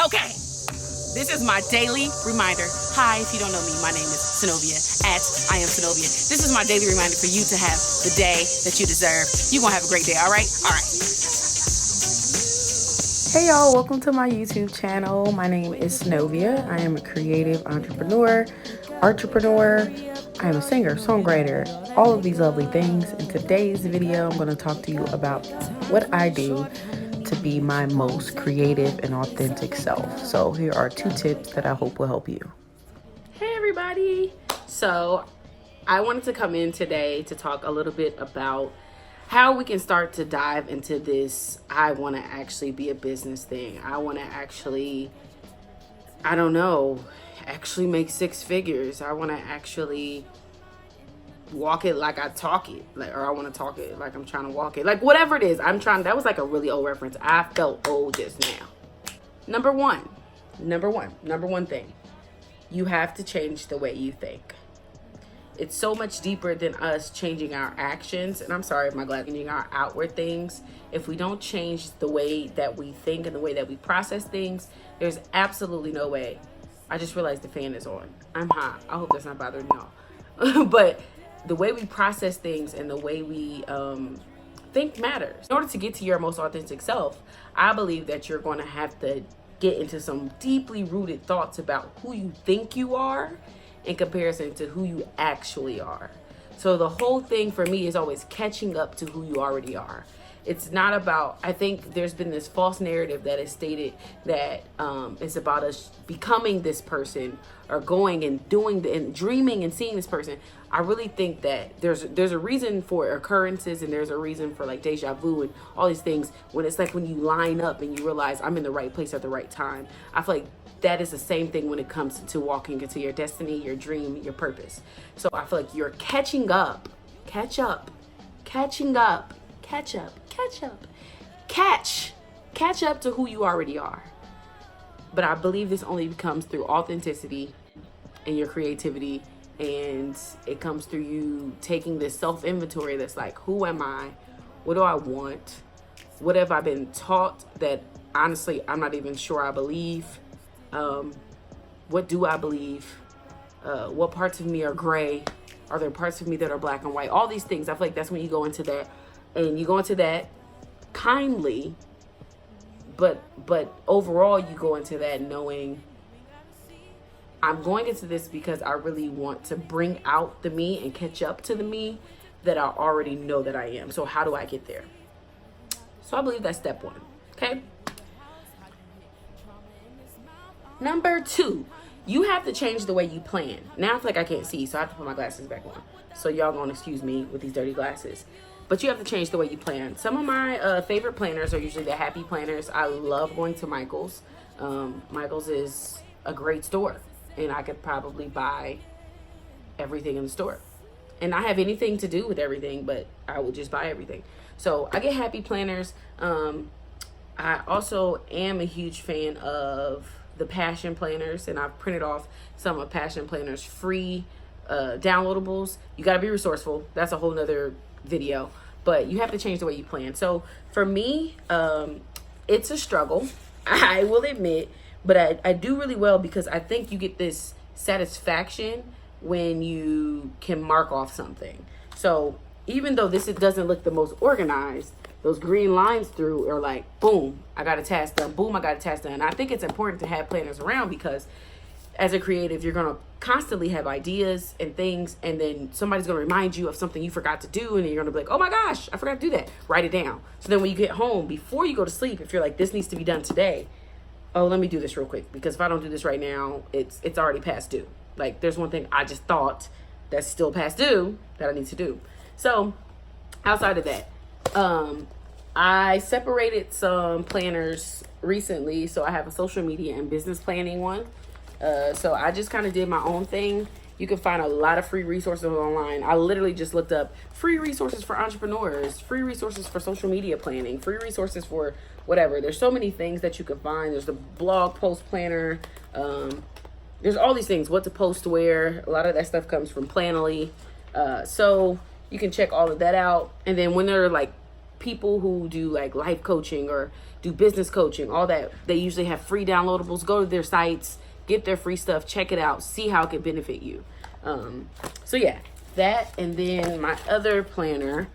Okay. This is my daily reminder. Hi, if you don't know me, my name is Synovia, at I am Synovia. This is my daily reminder for you to have the day that you deserve. You're going to have a great day, all right? All right. Hey y'all, welcome to my YouTube channel. My name is Synovia. I am a creative entrepreneur. I am a singer, songwriter, all of these lovely things. In today's video, I'm going to talk to you about what I do to be my most creative and authentic self. So here are 2 tips that I hope will help you. Hey everybody. So I wanted to come in today to talk a little bit about how we can start to dive into this I want to actually be a business thing. I want to actually, actually make 6 figures. I want to actually walk it like I talk it, or I want to talk it like I'm trying to walk it, like whatever it is. That was like a really old reference. I felt old just now. Number one thing, you have to change the way you think. It's so much deeper than us changing our actions. And I'm sorry if my glass, changing our outward things. If we don't change the way that we think and the way that we process things, there's absolutely no way. I just realized the fan is on. I'm hot. I hope that's not bothering y'all. But the way we process things and the way we think matters. In order to get to your most authentic self, I believe that you're going to have to get into some deeply rooted thoughts about who you think you are in comparison to who you actually are. So the whole thing for me is always catching up to who you already are. It's not about, I think there's been this false narrative that is stated that it's about us becoming this person or going and doing and dreaming and seeing this person. I really think that there's a reason for occurrences, and there's a reason for like deja vu and all these things, when it's like when you line up and you realize I'm in the right place at the right time. I feel like that is the same thing when it comes to walking into your destiny, your dream, your purpose. So I feel like you're catching up to who you already are. But I believe this only comes through authenticity and your creativity, and it comes through you taking this self-inventory that's like, who am I? What do I want? What have I been taught that honestly I'm not even sure I believe? What do I believe? What parts of me are gray? Are there parts of me that are black and white? All these things. I feel like that's when you go into that, and you go into that kindly, but overall you go into that knowing I'm going into this because I really want to bring out the me and catch up to the me that I already know that I am. So how do I get there? So I believe that's step 1. Okay. Number 2, you have to change the way you plan. Now I feel like I can't see, so I have to put my glasses back on. So y'all gonna excuse me with these dirty glasses. But you have to change the way you plan. Some of my favorite planners are usually the happy planners. I love going to Michael's. Michael's is a great store, and I could probably buy everything in the store. And I have anything to do with everything, but I will just buy everything. So I get happy planners. I also am a huge fan of the Passion planners, and I've printed off some of Passion planners free downloadables. You got to be resourceful. That's a whole nother video, but you have to change the way you plan. So for me, it's a struggle, I will admit, but I do really well because I think you get this satisfaction when you can mark off something. So even though it doesn't look the most organized, those green lines through are like, boom, I got a task done. Boom, I got a task done. And I think it's important to have planners around because as a creative, you're going to constantly have ideas and things, and then somebody's going to remind you of something you forgot to do, and you're going to be like, oh my gosh, I forgot to do that. Write it down. So then when you get home, before you go to sleep, if you're like, this needs to be done today, oh, let me do this real quick, because if I don't do this right now, it's already past due. Like, there's one thing I just thought that's still past due that I need to do. So outside of that, I separated some planners recently. So I have a social media and business planning one. So I just kind of did my own thing. You can find a lot of free resources online. I literally just looked up free resources for entrepreneurs, free resources for social media planning, free resources for whatever. There's so many things that you can find. There's the blog post planner. There's all these things, what to post where. A lot of that stuff comes from Planoly. So you can check all of that out. And then when they're like people who do like life coaching or do business coaching, all that, they usually have free downloadables. Go to their sites, get their free stuff, check it out, see how it can benefit you. So yeah, that. And then my other planner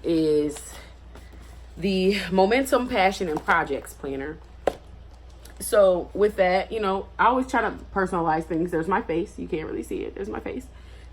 is the Momentum, Passion, and Projects planner. So with that, you know, I always try to personalize things. There's my face. You can't really see it. There's my face.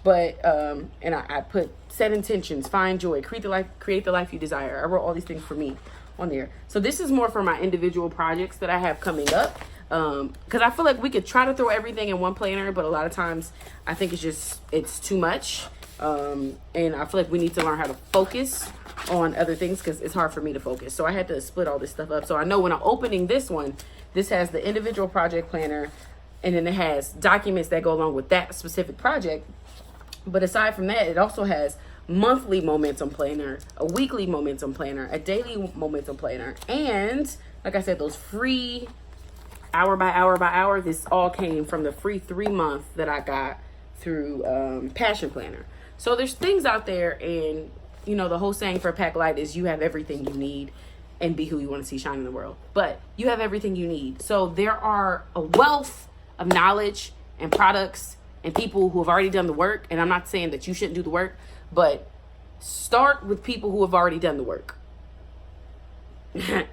But, and I put set intentions, find joy, create the life you desire. I wrote all these things for me on there. So this is more for my individual projects that I have coming up. Cause I feel like we could try to throw everything in one planner, but a lot of times I think it's too much. And I feel like we need to learn how to focus on other things, cause it's hard for me to focus. So I had to split all this stuff up. So I know when I'm opening this one, this has the individual project planner, and then it has documents that go along with that specific project. But aside from that, it also has monthly momentum planner, a weekly momentum planner, a daily momentum planner, and like I said, those free hour by hour. This all came from the free 3-month that I got through Passion Planner. So there's things out there, and you know, the whole saying for Pack Light is you have everything you need and be who you want to see shine in the world. But you have everything you need. So there are a wealth of knowledge and products and people who have already done the work. And I'm not saying that you shouldn't do the work, but start with people who have already done the work.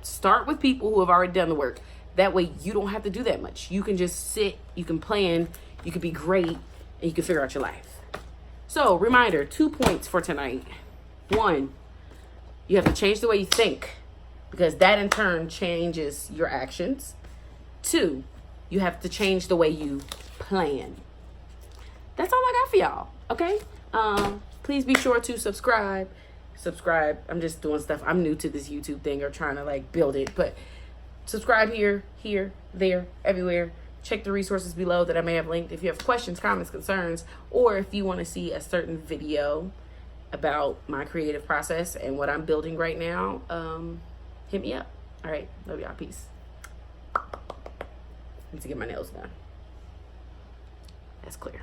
Start with people who have already done the work. That way you don't have to do that much. You can just sit, you can plan, you can be great, and you can figure out your life. So reminder, 2 points for tonight. 1, you have to change the way you think, because that in turn changes your actions. 2, you have to change the way you plan. That's all I got for y'all. Okay. Please be sure to subscribe. I'm just doing stuff. I'm new to this YouTube thing, or trying to like build it, but subscribe here, there, everywhere. Check the resources below that I may have linked if you have questions, comments, concerns, or if you want to see a certain video about my creative process and what I'm building right now. Hit me up. All right. Love y'all. Peace. I need to get my nails done. That's clear.